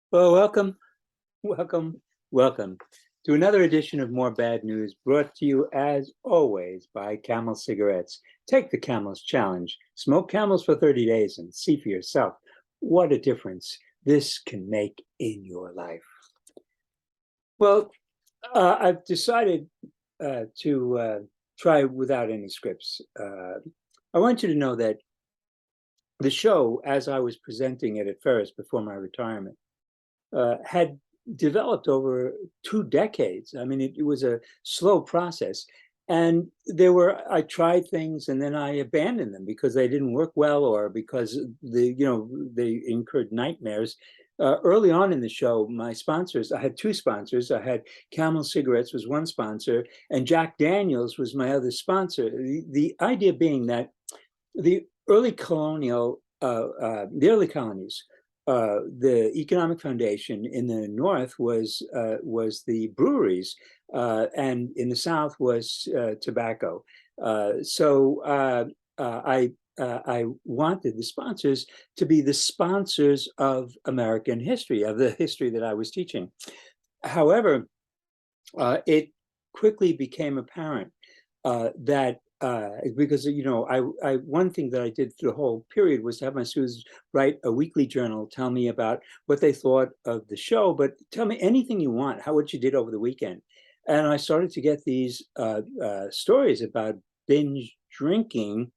Well, welcome, welcome to another edition of More Bad News, brought to you as always by Camel Cigarettes. Take the Camel's Challenge. Smoke Camels for 30 days and see for yourself what a difference this can make in your life. Well, I've decided to try without any scripts. I want you to know that the show, as I was presenting it at first before my retirement, had developed over 2 decades. I mean, it was a slow process. And I tried things and then I abandoned them because they didn't work well or because they incurred nightmares. Early on in the show, my sponsors, I had two sponsors. I had Camel Cigarettes was one sponsor and Jack Daniels was my other sponsor. The idea being that the early colonial, the early colonies, the economic foundation in the north was the breweries, and in the south was tobacco. I wanted the sponsors to be the sponsors of American history, of the history that I was teaching. However, it quickly became apparent that because one thing that I did through the whole period was to have my students write a weekly journal, tell me about what they thought of the show, but tell me anything you want, what you did over the weekend. And I started to get these stories about binge drinking,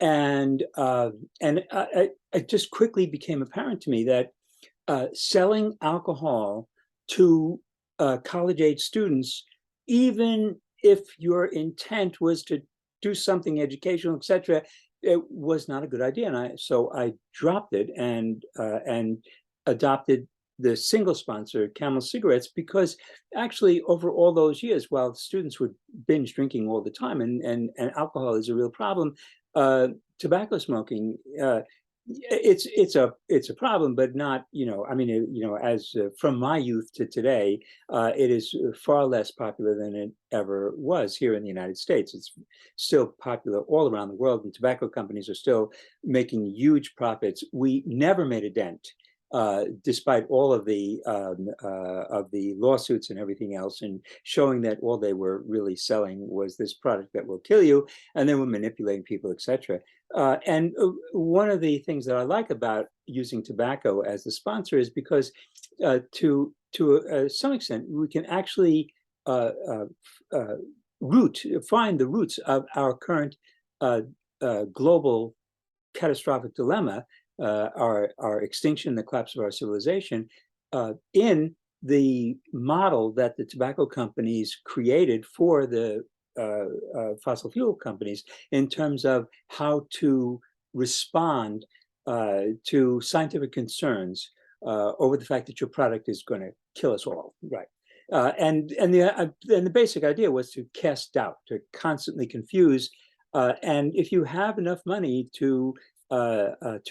and it just quickly became apparent to me that selling alcohol to college-age students, even if your intent was to do something educational, etc., it was not a good idea. And so I dropped it and adopted the single sponsor, Camel Cigarettes, because actually over all those years, while students were binge drinking all the time and alcohol is a real problem, tobacco smoking, it's a problem, but not, I mean, as from my youth to today, it is far less popular than it ever was here in the United States. It's still popular all around the world, and tobacco companies are still making huge profits. We never made a dent, despite all of the lawsuits and everything else, and showing that all they were really selling was this product that will kill you, and they were manipulating people, etc. And one of the things that I like about using tobacco as the sponsor is because to some extent, we can actually find the roots of our current global catastrophic dilemma, our extinction, the collapse of our civilization, in the model that the tobacco companies created for the fossil fuel companies in terms of how to respond to scientific concerns over the fact that your product is going to kill us all, right? And the basic idea was to cast doubt, to constantly confuse, and if you have enough money to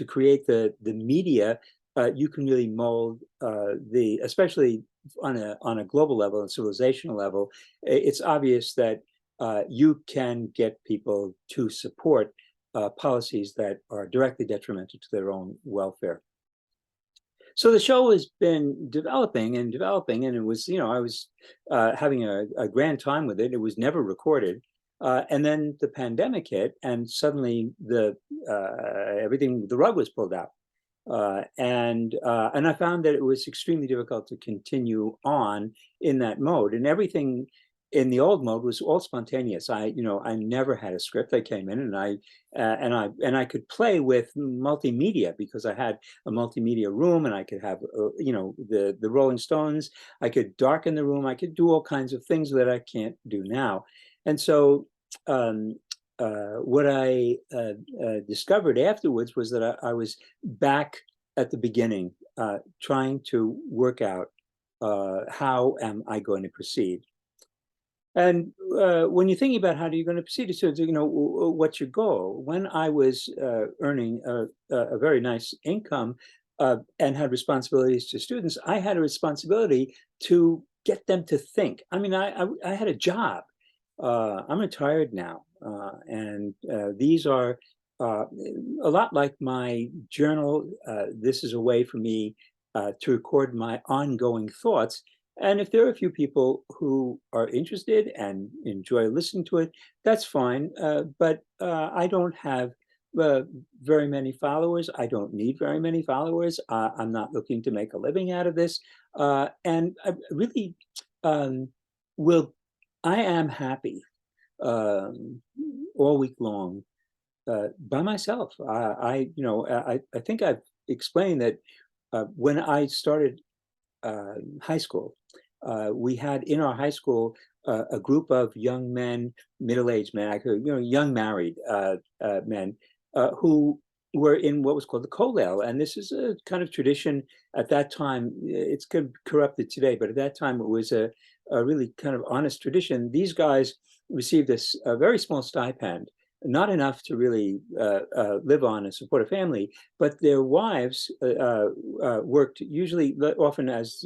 create the media, you can really mold especially on a global level and civilizational level. It's obvious that you can get people to support policies that are directly detrimental to their own welfare. So the show has been developing and developing, and it was, I was having a grand time with it. It was never recorded. And then the pandemic hit, and suddenly the rug was pulled out. And I found that it was extremely difficult to continue on in that mode. And everything in the old mode was all spontaneous. I never had a script. I came in and I could play with multimedia because I had a multimedia room, and I could have the Rolling Stones. I could darken the room. I could do all kinds of things that I can't do now. And so what I discovered afterwards was that I was back at the beginning, trying to work out how am I going to proceed. And when you're thinking about how you're going to proceed, so what's your goal? When I was earning a very nice income and had responsibilities to students, I had a responsibility to get them to think. I mean, I had a job. I'm retired now, and these are a lot like my journal. This is a way for me to record my ongoing thoughts. And if there are a few people who are interested and enjoy listening to it, that's fine. But I don't have uh, very many followers. I don't need very many followers. I'm not looking to make a living out of this. And I really um, will, I am happy um, all week long by myself. I think I've explained that when I started high school, we had in our high school a group of young men, middle-aged men, young married men who were in what was called the kollel. And this is a kind of tradition at that time. It's corrupted today, but at that time it was a really kind of honest tradition. These guys received a very small stipend, not enough to really live on and support a family, but their wives worked usually often as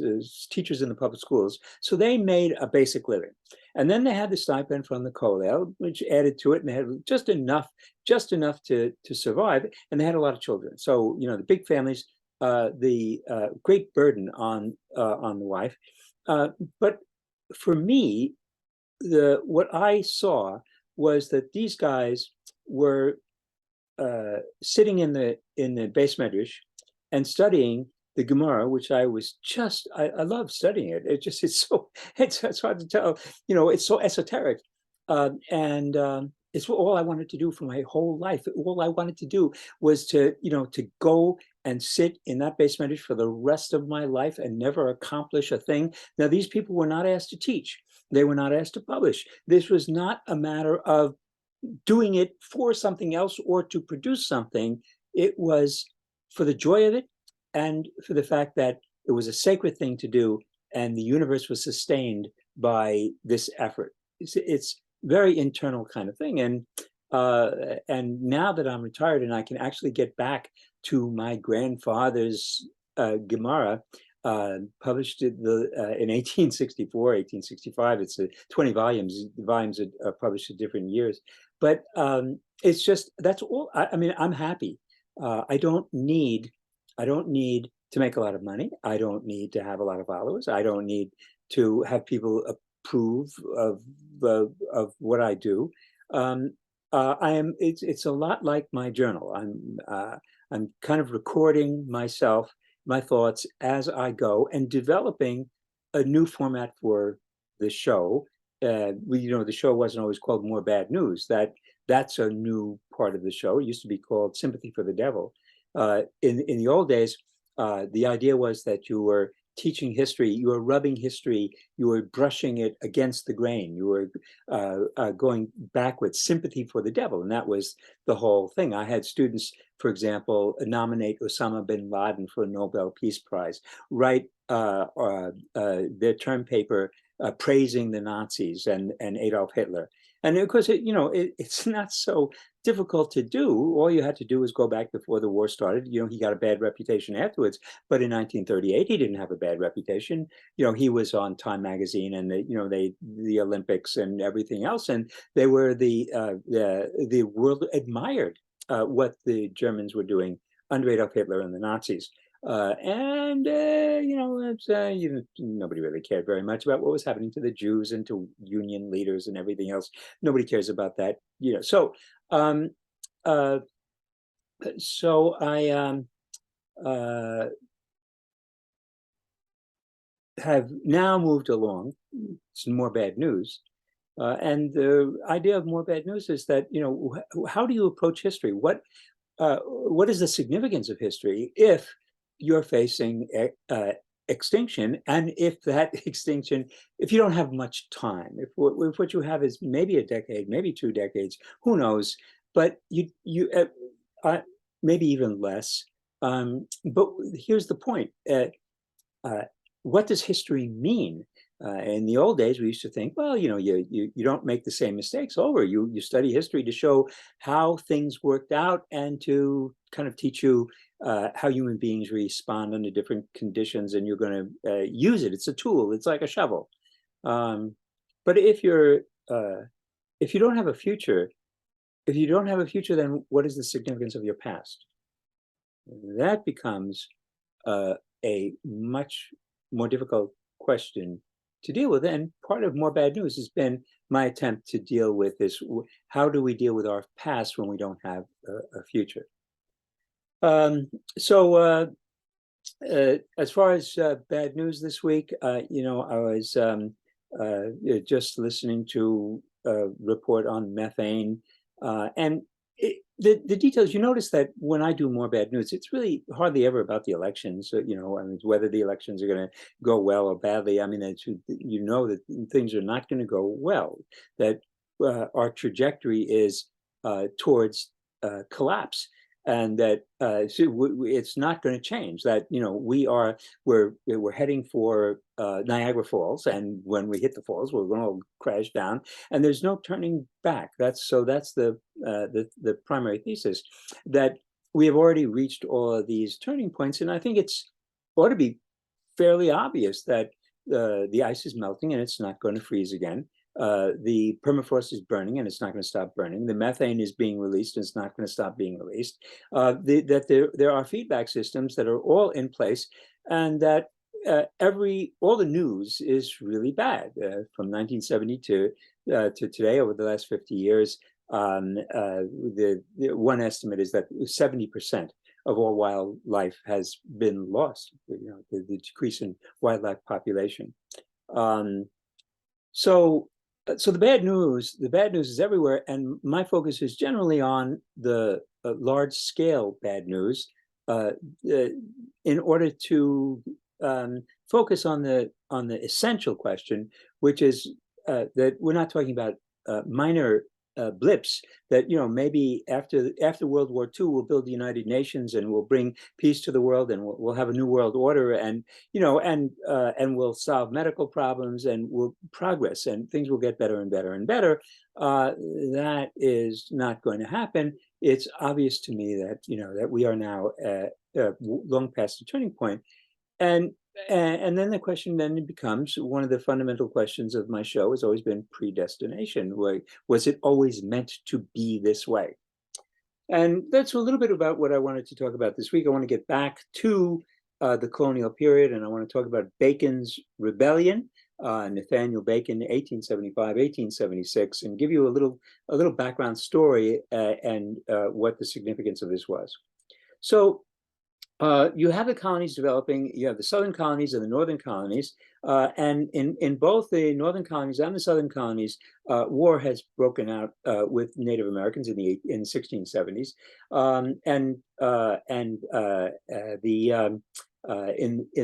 teachers in the public schools. So they made a basic living. And then they had the stipend from the kollel, which added to it, and they had just enough to survive. And they had a lot of children. So, the big families, the great burden on the wife. But for me, what I saw was that these guys were sitting in the base medrash and studying the Gemara, which I love studying it. It's hard to tell, it's so esoteric, and it's all I wanted to do for my whole life. All I wanted to do was to go and sit in that base medrash for the rest of my life and never accomplish a thing. Now, these people were not asked to teach. They were not asked to publish. This was not a matter of doing it for something else or to produce something. It was for the joy of it and for the fact that it was a sacred thing to do, and the universe was sustained by this effort. It's very internal kind of thing. And now that I'm retired and I can actually get back to my grandfather's Gemara, published in 1864, 1865. It's 20 volumes. The volumes are published in different years. But it's just, that's all. I mean, I'm happy. I don't need to make a lot of money. I don't need to have a lot of followers. I don't need to have people approve of what I do. It's a lot like my journal. I'm kind of recording myself, my thoughts as I go, and developing a new format for the show. The show wasn't always called More Bad News. That's a new part of the show. It used to be called Sympathy for the Devil. In the old days, the idea was that you were teaching history, you were rubbing history, you were brushing it against the grain, you were going backwards, sympathy for the devil. And that was the whole thing. I had students, for example, nominate Osama bin Laden for a Nobel Peace Prize, write their term paper praising the Nazis and Adolf Hitler. And of course, it's not so difficult to do. All you had to do was go back before the war started. He got a bad reputation afterwards, but in 1938 he didn't have a bad reputation. He was on Time magazine and the Olympics and everything else, and they were the world admired what the Germans were doing under Adolf Hitler and the Nazis. Nobody really cared very much about what was happening to the Jews and to union leaders and everything else. Nobody cares about that. So I have now moved along. It's More Bad News. And the idea of More Bad News is that, how do you approach history? What is the significance of history if you're facing extinction, and if that extinction, if you don't have much time, if what you have is maybe a decade, maybe 2 decades, who knows, but you maybe even less. But here's the point. What does history mean? In the old days, we used to think, well, you don't make the same mistakes over. You study history to show how things worked out and to kind of teach you how human beings respond under different conditions, and you're going to use it. It's a tool. It's like a shovel. But if you don't have a future, then what is the significance of your past? That becomes a much more difficult question to deal with. And part of More Bad News has been my attempt to deal with this. How do we deal with our past when we don't have a future? As far as bad news this week, I was just listening to a report on methane, and the details. You notice that when I do More Bad News, it's really hardly ever about the elections. I mean, whether the elections are going to go well or badly. I mean, that things are not going to go well. That our trajectory is towards collapse. And that it's not going to change. That we're heading for Niagara Falls, and when we hit the falls, we're going to crash down, and there's no turning back. That's the primary thesis, that we have already reached all of these turning points, and I think ought to be fairly obvious that the ice is melting and it's not going to freeze again. The permafrost is burning and it's not going to stop burning. The methane is being released and it's not going to stop being released. That there are feedback systems that are all in place, and that all the news is really bad from 1972 to today. Over the last 50 years, the one estimate is that 70% of all wildlife has been lost. The decrease in wildlife population. So the bad news is everywhere, and my focus is generally on the large scale bad news, in order to focus on the essential question, which is that we're not talking about minor blips. That maybe after World War II, we'll build the United Nations and we'll bring peace to the world, and we'll have a new world order, and and we'll solve medical problems, and we'll progress, and things will get better and better and better. That is not going to happen. It's obvious to me that that we are now long past the turning point, and then the question then becomes, one of the fundamental questions of my show has always been predestination. Was it always meant to be this way? And that's a little bit about what I wanted to talk about this week. I want to get back to the colonial period, and I want to talk about Bacon's rebellion, Nathaniel Bacon, 1875, 1876, and give you a little background story and what the significance of this was. So you have the colonies developing. You have the southern colonies and the northern colonies, and in both the northern colonies and the southern colonies, war has broken out with Native Americans in the 1670s, in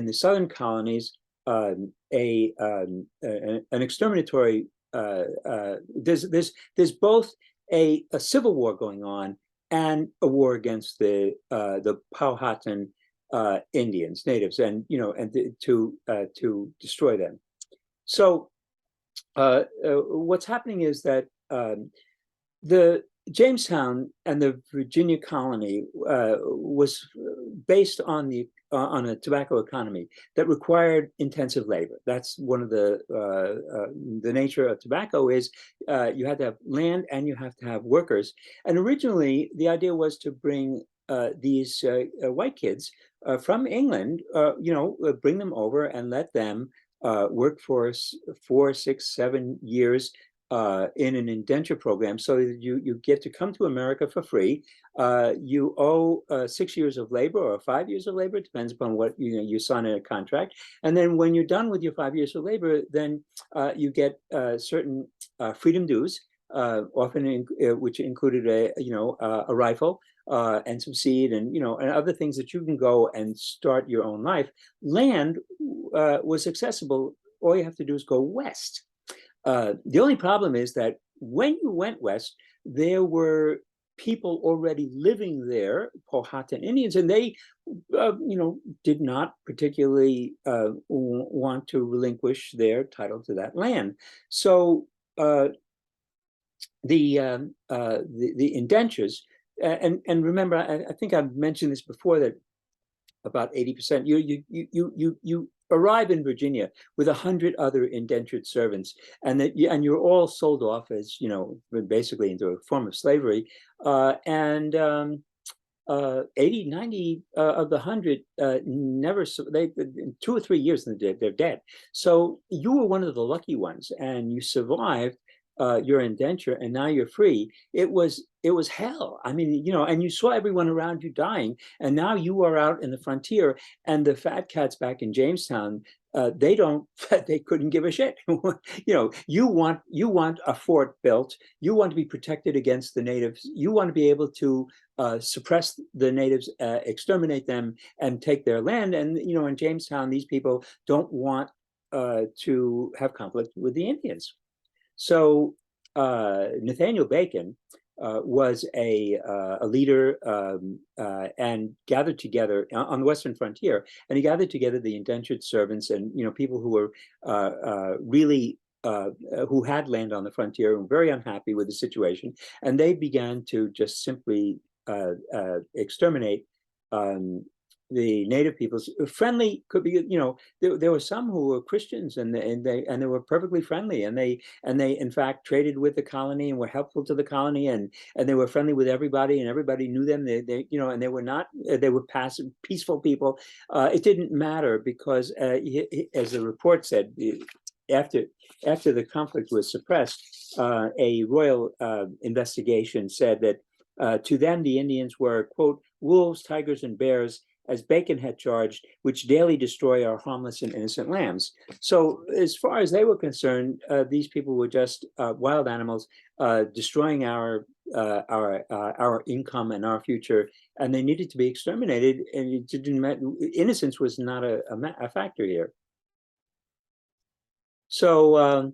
the southern colonies, an exterminatory. There's both a civil war going on and a war against the Powhatan Indians, natives, and to destroy them. So what's happening is that the Jamestown and the Virginia colony was based on a tobacco economy that required intensive labor. That's one of the nature of tobacco is you have to have land and you have to have workers. And originally, the idea was to bring these white kids from England, bring them over and let them work for 4, 6, 7 years in an indenture program, so that you get to come to America for free. You owe 6 years of labor or 5 years of labor, depends upon what you sign in a contract. And then when you're done with your 5 years of labor, then you get certain freedom dues, often which included a rifle and some seed, and and other things that you can go and start your own life. Land was accessible. All you have to do is go west. The only problem is that when you went west, there were people already living there, Powhatan Indians, and they, did not particularly want to relinquish their title to that land. So the indentures, and remember, I think I've mentioned this before, that about 80%, you arrive in Virginia with 100 other indentured servants, and you're all sold off as basically into a form of slavery, 80, 90 of the 100 never, they, 2 or 3 years and they're dead. So you were one of the lucky ones, and you survived your indenture, and now you're free. It was hell. I mean, and you saw everyone around you dying, and now you are out in the frontier, and the fat cats back in Jamestown, they don't, they couldn't give a shit. You want a fort built. You want to be protected against the natives. You want to be able to suppress the natives, exterminate them, and take their land. And in Jamestown, these people don't want to have conflict with the Indians. So Nathaniel Bacon was a leader, and gathered together on the Western frontier, and he gathered together the indentured servants and people who were really who had land on the frontier and were very unhappy with the situation, and they began to just simply exterminate the native peoples. Friendly could be, there were some who were Christians, and they were perfectly friendly, and they in fact traded with the colony and were helpful to the colony, and they were friendly with everybody, and everybody knew them. And they were not, they were passive, peaceful people. It didn't matter because, as the report said, after the conflict was suppressed, a royal investigation said that to them the Indians were, quote, wolves, tigers, and bears, as Bacon had charged, which daily destroy our harmless and innocent lambs. So as far as they were concerned, these people were just wild animals destroying our income and our future, and they needed to be exterminated. And it didn't matter. Innocence was not a factor here. So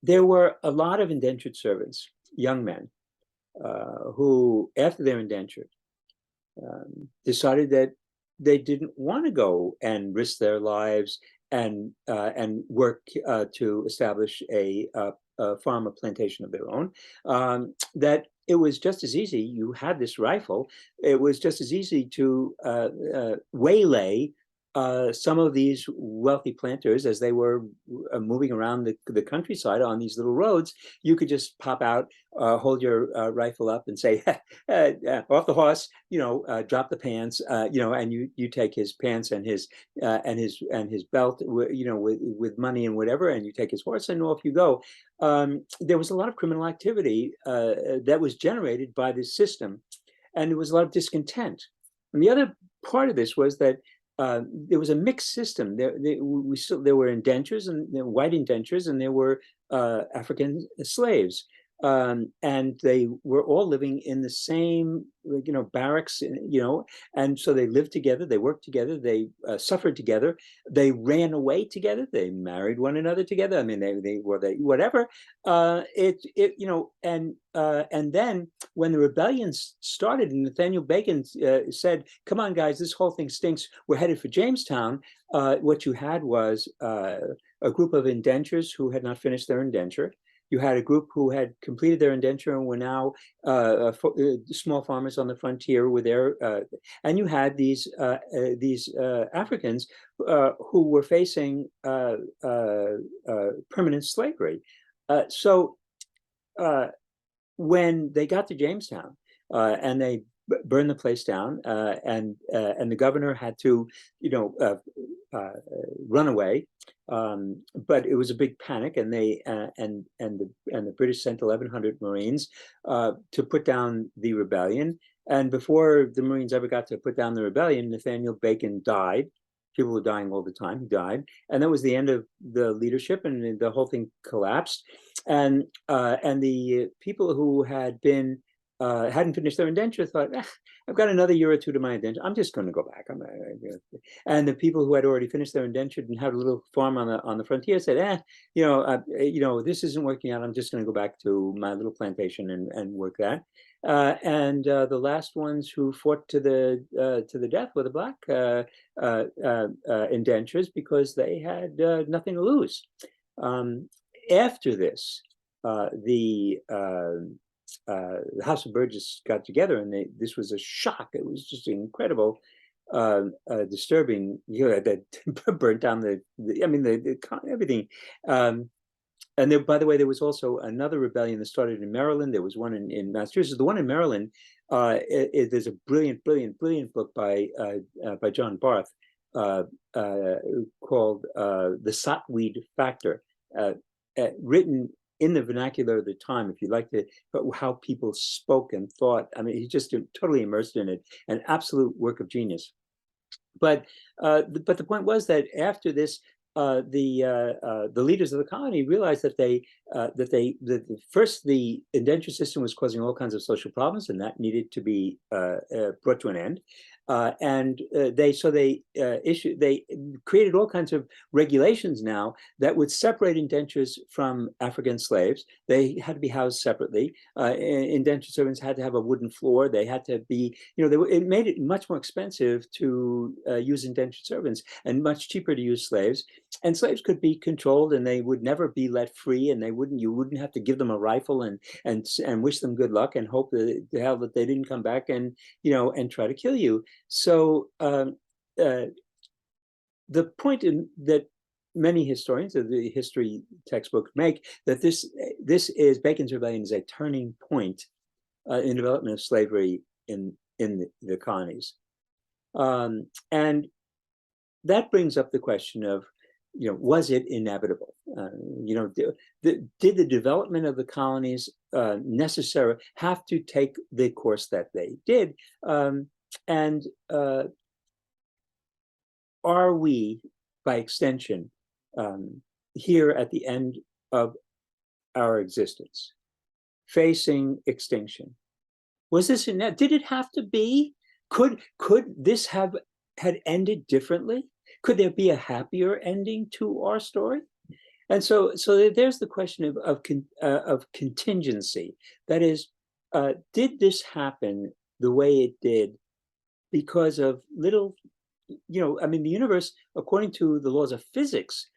there were a lot of indentured servants, young men, who, after their indentured, decided that they didn't want to go and risk their lives and work to establish a farm or plantation of their own. That it was just as easy. You had this rifle. It was just as easy to waylay some of these wealthy planters as they were moving around the countryside on these little roads. You could just pop out, hold your rifle up, and say, "Off the horse!" Drop the pants, and you take his pants and his belt, with money and whatever, and you take his horse, and off you go. There was a lot of criminal activity that was generated by this system, and there was a lot of discontent. And the other part of this was that there was a mixed system. There were indentures, and there were white indentures, and there were African slaves, and they were all living in the same, barracks, and so they lived together, they worked together, they suffered together, they ran away together, they married one another together. I mean, they whatever. And then when the rebellion started, and Nathaniel Bacon said, "Come on, guys, this whole thing stinks. We're headed for Jamestown." What you had was a group of indentures who had not finished their indenture. You had a group who had completed their indenture and were now small farmers on the frontier with their, and you had these Africans who were facing permanent slavery. So when they got to Jamestown and they burned the place down, and the governor had to, run away. But it was a big panic, and they and the British sent 1,100 Marines to put down the rebellion. And before the Marines ever got to put down the rebellion, Nathaniel Bacon died. People were dying all the time. He died, and that was the end of the leadership, and the whole thing collapsed. And the people who had been hadn't finished their indenture thought, I've got another year or two to my indenture. I'm just going to go back. And the people who had already finished their indenture and had a little farm on the frontier said, this isn't working out. I'm just going to go back to my little plantation and work that. And the last ones who fought to the death were the black indentures, because they had nothing to lose. After this, the House of Burgess got together, and this was a shock. It was just incredible, disturbing. That burnt down everything. And there, by the way, there was also another rebellion that started in Maryland. There was one in Massachusetts. The one in Maryland, there's a brilliant book by John Barth uh, called "The Sotweed Factor," written in the vernacular of the time. If you like to, but how people spoke and thought. I mean, he's just totally immersed in it. An absolute work of genius. But the point was that after this, the leaders of the colony realized that first the indenture system was causing all kinds of social problems, and that needed to be brought to an end. They created all kinds of regulations now that would separate indentures from African slaves. They had to be housed separately. Indentured servants had to have a wooden floor. They had to be, it made it much more expensive to use indentured servants and much cheaper to use slaves. And slaves could be controlled, and they would never be let free, and you wouldn't have to give them a rifle and wish them good luck and hope that they didn't come back and try to kill you. So the point that many historians of the history textbooks make, that this is Bacon's Rebellion is a turning point in development of slavery in the colonies, and that brings up the question of, was it inevitable? Did the development of the colonies necessarily have to take the course that they did? And are we, by extension, here at the end of our existence, facing extinction? Was this did it have to be? Could this had ended differently? Could there be a happier ending to our story? And so there's the question of contingency. That is, did this happen the way it did because of little, I mean, the universe, according to the laws of physics,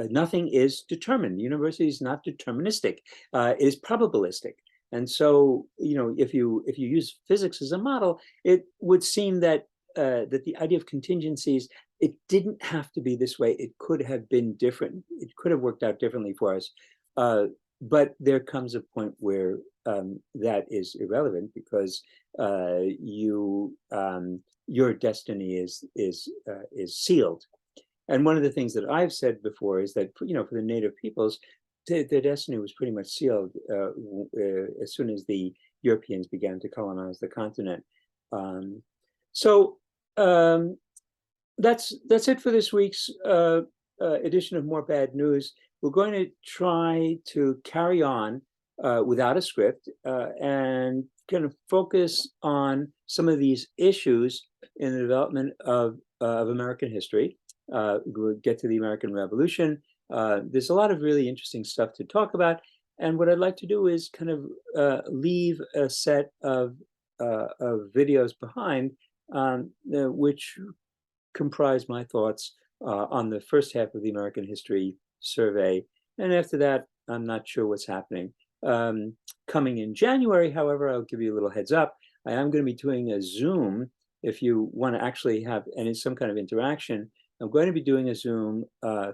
nothing is determined. The universe is not deterministic. It is probabilistic. And so, if you use physics as a model, it would seem that the idea of contingencies, it didn't have to be this way. It could have been different. It could have worked out differently for us. But there comes a point where that is irrelevant, because your destiny is sealed. And one of the things that I've said before is that, for the native peoples, their destiny was pretty much sealed as soon as the Europeans began to colonize the continent. That's it for this week's edition of More Bad News. We're going to try to carry on without a script and kind of focus on some of these issues in the development of American history. We'll get to the American Revolution. There's a lot of really interesting stuff to talk about. And what I'd like to do is kind of leave a set of videos behind, which comprise my thoughts on the first half of the American History Survey. And after that, I'm not sure what's happening. Coming in January, however, I'll give you a little heads up. I am going to be doing a Zoom. If you want to actually have some kind of interaction, I'm going to be doing a Zoom,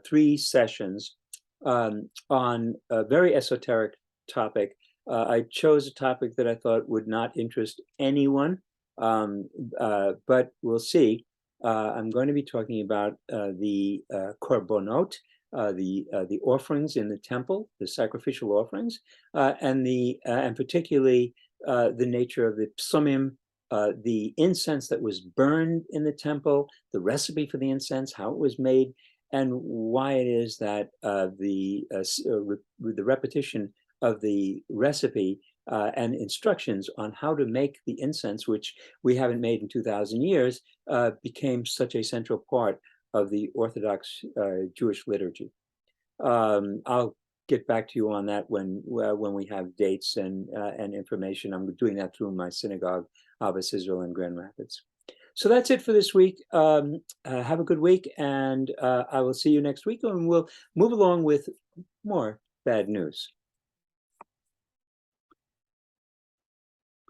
3 sessions on a very esoteric topic. I chose a topic that I thought would not interest anyone, but we'll see. I'm going to be talking about the korbanot, the offerings in the temple, the sacrificial offerings, and particularly the nature of the psumim, the incense that was burned in the temple, the recipe for the incense, how it was made, and why it is that the repetition of the recipe and instructions on how to make the incense, which we haven't made in 2,000 years, became such a central part of the Orthodox Jewish liturgy. I'll get back to you on that when we have dates and information. I'm doing that through my synagogue, Abbas Israel in Grand Rapids. So that's it for this week. Have a good week, and I will see you next week, and we'll move along with more bad news.